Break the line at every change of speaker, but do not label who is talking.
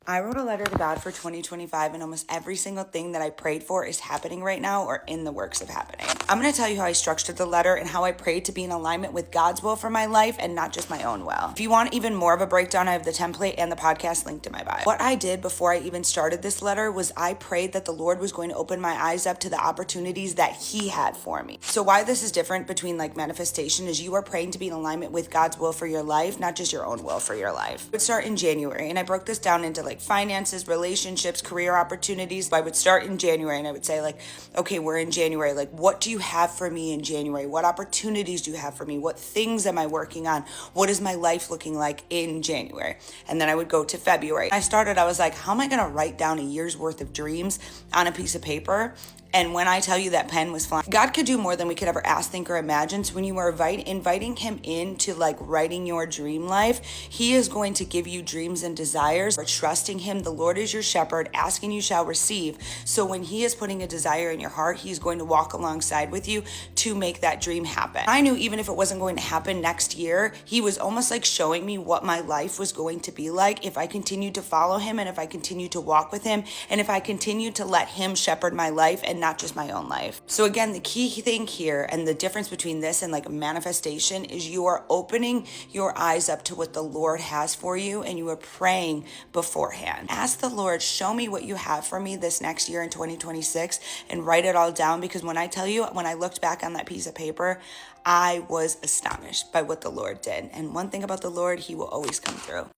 I wrote a letter to God for 2025, and almost every single thing that I prayed for is happening right now or in the works of happening. I'm going to tell you how I structured the letter and how I prayed to be in alignment with God's will for my life and not just my own will. If you want even more of a breakdown, I have the template and the podcast linked in my bio. What I did before I even started this letter was I prayed that the Lord was going to open my eyes up to the opportunities that He had for me. So why this is different between like manifestation is you are praying to be in alignment with God's will for your life, not just your own will for your life. I would start in January, and I broke this down into like finances, relationships, career opportunities. I would start in January and I would say like, okay, we're in January. Like, what do you have for me in January? What opportunities do you have for me? What things am I working on? What is my life looking like in January? And then I would go to February. I was like, how am I going to write down a year's worth of dreams on a piece of paper? And when I tell you that pen was flying, God could do more than we could ever ask, think, or imagine. So when you are inviting Him into like writing your dream life, He is going to give you dreams and desires. Or trusting Him, the Lord is your shepherd, asking you shall receive. So when He is putting a desire in your heart, He's going to walk alongside with you to make that dream happen. I knew even if it wasn't going to happen next year, He was almost like showing me what my life was going to be like if I continued to follow Him and if I continued to walk with Him and if I continued to let Him shepherd my life and not just my own life. So again, the key thing here and the difference between this and like a manifestation is you are opening your eyes up to what the Lord has for you and you are praying beforehand. Ask the Lord, show me what you have for me this next year in 2026 and write it all down, because when I tell you, when I looked back on that piece of paper, I was astonished by what the Lord did. And one thing about the Lord, He will always come through.